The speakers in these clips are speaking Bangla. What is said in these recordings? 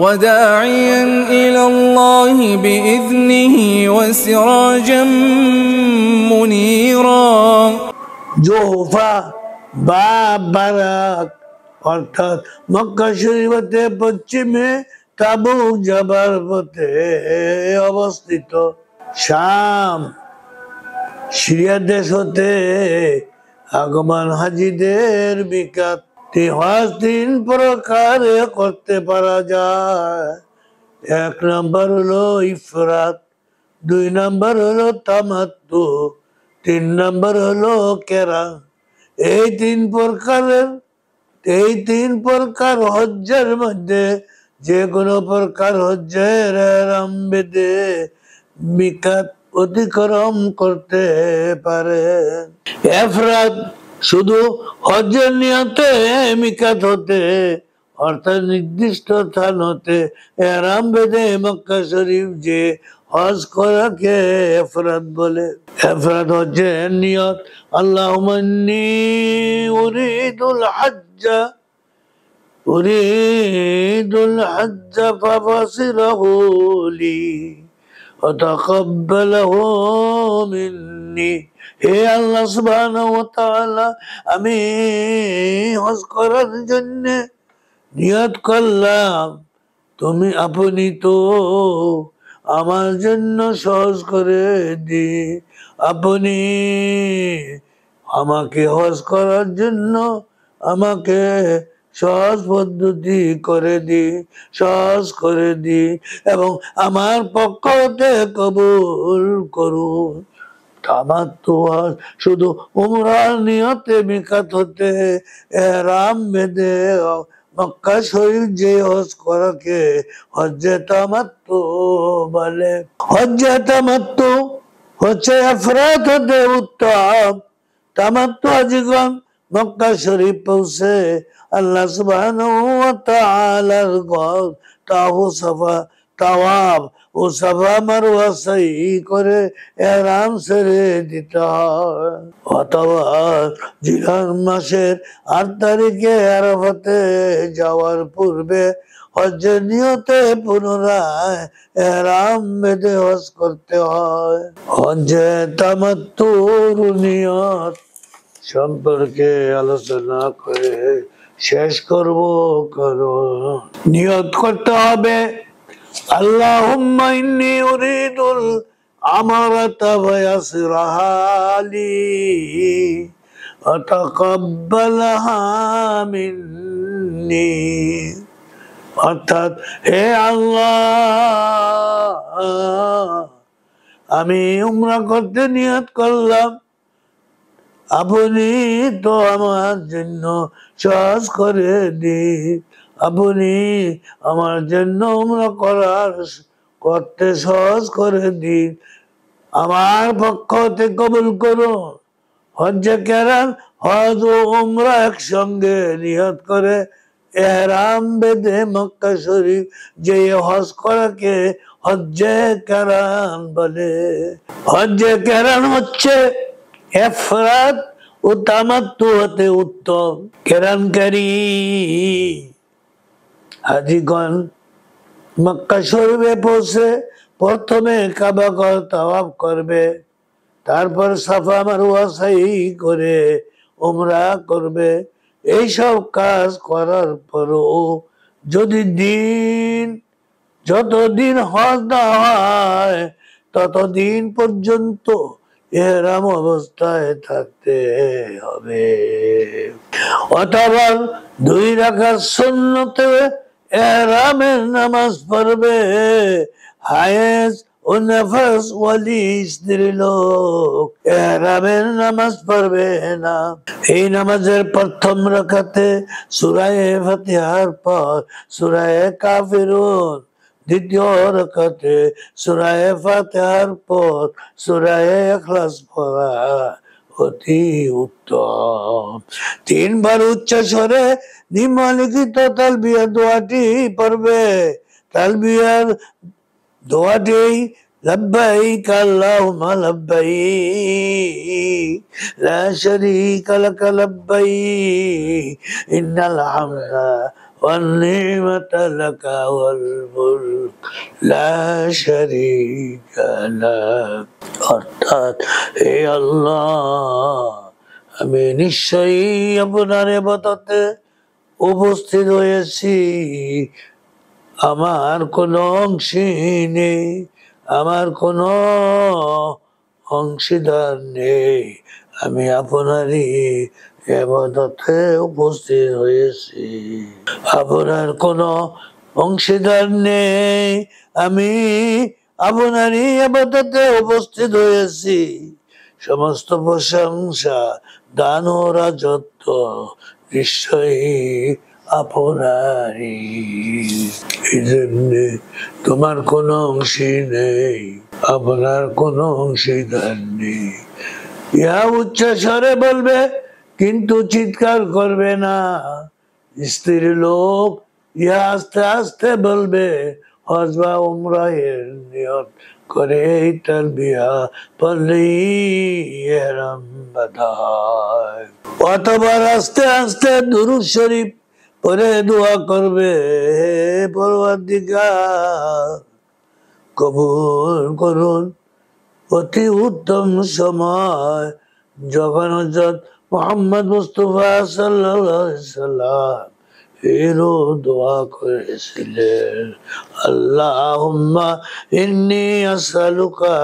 وداعيا إلى الله بإذنه وسراجا منيرا জোহফা বা বারাক অর্থাৎ মক্কা শরীফের পশ্চিমে তাবুক যাবার পথে অবস্থিত। শাম সিরিয়া দেশ হতে আগমন হাজিদের বিকাত। হজ 3 প্রকারে করতে পারা যায়। 1 নম্বর হলো ইফরাদ, 2 নম্বর হলো তামাত্তু, 3 নম্বর হলো কেরান। এই 3 প্রকার হজ্জের মধ্যে যে কোনো প্রকার হজ্জের ইহরাম বেঁধে মিকাত অতিক্রম করতে পারে। ইফরাদ শুধু হজ্জের নিয়তে মিকাত হতে অর্থাৎ নির্দিষ্ট স্থান হতে ইহরাম বেঁধে মক্কা শরীফ যে হজ করাকে ইফরাদ বলে। ইফরাদ হজ্জের নিয়ত আল্লাহুম্মা ইন্নী উরিদুল হজ্জ ফাফসিরহু লি ওয়া তাকাব্বালহু মিন্নি। হে আল্লাহ সুবহানাহু ওয়া তাআলা, আমি হজ করার জন্য নিয়ত করলাম, আপনি তো আমার জন্য সহজ করে দিন। আপনি আমাকে হজ করার জন্য আমাকে সহজ পদ্ধতি করে দিন, সহজ করে দিন এবং আমার পক্ষ হতে কবুল করুন। তামাত্তু হজ শুধু উমরার নিয়তে মিকাত হতে ইহরাম বেঁধে মক্কা শরীফ যে হজ করাকে হজ্জে তামাত্তু বলে। হজ্জে তামাত্তু হচ্ছে ইফরাদ হতে উত্তম। তামাত্তু হাজীগণ মক্কা শরীফ পৌঁছে আল্লাহ সুবহানাহু ওয়া তাআলার ঘর তাওয়াফ ও সাফা মারওয়া সাই করে ইহরাম ছেড়ে দিতে হয়। অথবা জিলহজ মাসের 8 তারিখে আরাফাতে যাওয়ার পূর্বে হজ্জের নিয়তে পুনরায় ইহরাম বেঁধে হজ করতে হয়। হজ্জে তামাত্তুর নিয়ত সম্পর্কে আলোচনা করে শেষ করব। নিয়ত করতে হবে আল্লাহুম্মা ইন্নী উরিদুল আমারাতা ওয়া ইয়াসরাহা লি ওয়া তাকাব্বালাহা মিন্নি। অর্থাৎ হে আল্লাহ, আমি উমরা করতে নিয়ত করলাম, আপনি তো আমার জন্য সহজ করে দিন। আপনি আমার জন্য উমরা করতে সহজ করে দিন, আমার পক্ষ হতে কবুল করুন। হজ্জে কেরান হজ ও উমরা একসঙ্গে নিয়ত করে ইহরাম বেঁধে মক্কা শরীফ যে হজ করাকে হজ্জে কেরান বলে। হজ্জে কেরান হচ্ছে ইফরাদ ও তামাত্তু হতে উত্তম। কেরানকারী হাজীগণ মক্কা শরীফে পৌঁছে প্রথমে কাবা ঘর তাওয়াফ করবে, তারপর সাফা মারওয়া সাই করে উমরা করবে। এইসব কাজ করার পরও যদি যতদিন হজ না হয় ততদিন পর্যন্ত ইহরাম অবস্থায় থাকতে হবে। অথবা 2 রাকাত সুন্নতে ইহরামের নামাজ পড়বে। হায়েজ ও নেফাস ওয়ালি স্ত্রী লোক ইহরামের নামাজ পড়বে না। এই নামাজের প্রথম রাকাতে সূরা ফাতিহার পর সূরা কাফিরুন, দ্বিতীয় রাকাতে সূরা ফাতিহার পর সূরা ইখলাস পড়া অতি উত্তম। 3 বার উচ্চ স্বরে নিম্নলিখিত তালবিয়া দোয়াটি পড়বে। তালবিয়ার দোয়াটি লব্বাইক আল্লাহুম্মা লব্বাইক লা শারীকা লাক লব্বাইক ইন্নাল হামদা والنعمة لك والملك لا شريك لك অর্থাৎ হে আল্লাহ আমি নিশ্চয়ই আপনার ইবাদতে উপস্থিত হয়েছি, আমার কোনো অংশী নেই, আমার কোনো অংশীদার নেই, আমি আপনারই ইবাদতে উপস্থিত হয়েছি, আপনার কোনো অংশীদার নেই, আমি আপনারই ইবাদতে উপস্থিত হয়েছি। সমস্ত প্রশংসা দান ও রাজত্ব নিশ্চয়ই আপনারই, এই জন্যে তোমার কোনো অংশী নেই, আপনার কোনো অংশীদার নেই। ইহা উচ্চ স্বরে বলবে কিন্তু চিৎকার করবে না, স্ত্রীর লোক ইহা আস্তে আস্তে বলবে, হজ বা উমরাহের নিয়ত করে এই তালবিয়া পড়লেই ইহরাম বাঁধা হয়। অথবা আস্তে আস্তে দুরূদ শরীফ পরে দোয়া করবে, হে পরওয়ারদিগার কবুল করুন অতি উত্তম সময় যখন হযরত মুহাম্মদ মুস্তাফা সাল্লাল্লাহু আলাইহি সাল্লাম এরও দোয়া করেছিলেন, আল্লাহুম্মা ইন্নী আসআলুকা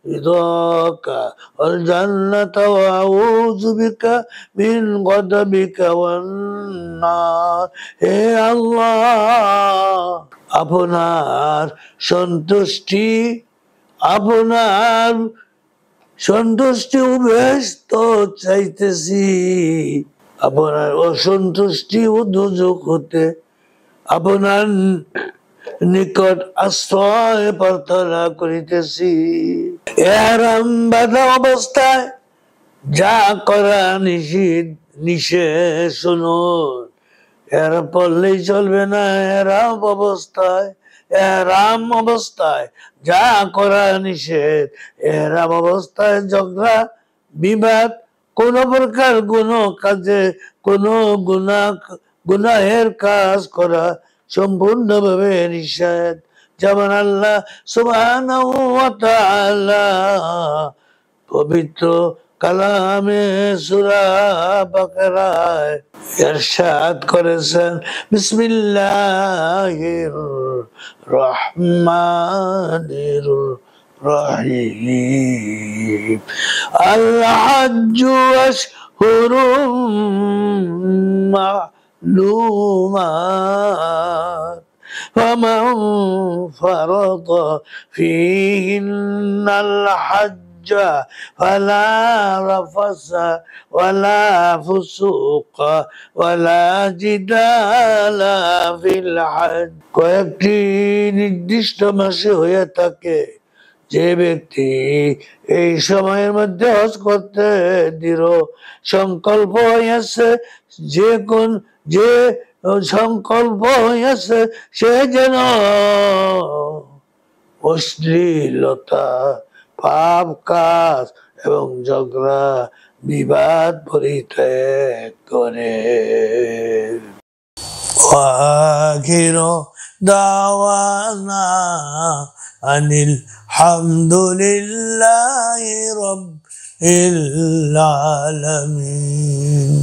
রিদাকা ওয়াল জান্নাতা ওয়া আউযু বিকা মিন গাদাবিকা ওয়ান নার। হে আল্লাহ, আপনার সন্তুষ্টি, আপনার সন্তুষ্টি উভেস্ত চাইতেছি, আপনার অসন্তুষ্টি ও দুজক হতে আপনার নিকট আশ্রয় প্রার্থনা করিতেছি। ইহরাম বাঁধা অবস্থায় যা করা নিষেধ শুনুন, এরা পড়লেই চলবে না। এহরাম অবস্থায় যা করা নিষেধ, এহরাম অবস্থায় ঝগড়া বিবাদ, কোন প্রকার কোন কাজে কোন গুনাহের কাজ করা সম্পূর্ণভাবে নিষেধ। যেমন আল্লাহ সুবহানাহু ওয়া তাআলা পবিত্র কালামে সূরা বাকারায় ইরশাদ করেছেন, বিসমিল্লাহির রহমানির রহিম, আল হাজ্জু আশহুরুম মা'লুমাত ফামান ফারাদা ফীহিন্নাল হাজ্জ ফালা রাফাসা ওয়ালা ফুসুকা ওয়ালা জিদালা ফিল হজ্জ। কয়েকটি নির্দিষ্ট মাসে হয়ে থাকে, যে ব্যক্তি এই সময়ের মধ্যে হজ করতে দৃঢ় সংকল্প হইয়াছে, যে সংকল্প হইয়াছে সে যেন অশ্লীলতা, পাপ কাজ এবং ঝগড়া বিবাদ পরিত্যাগ করে। ওয়াখিরু দাওয়ানা আনিল হামদুলিল্লাহি রাব্বিল আলামিন।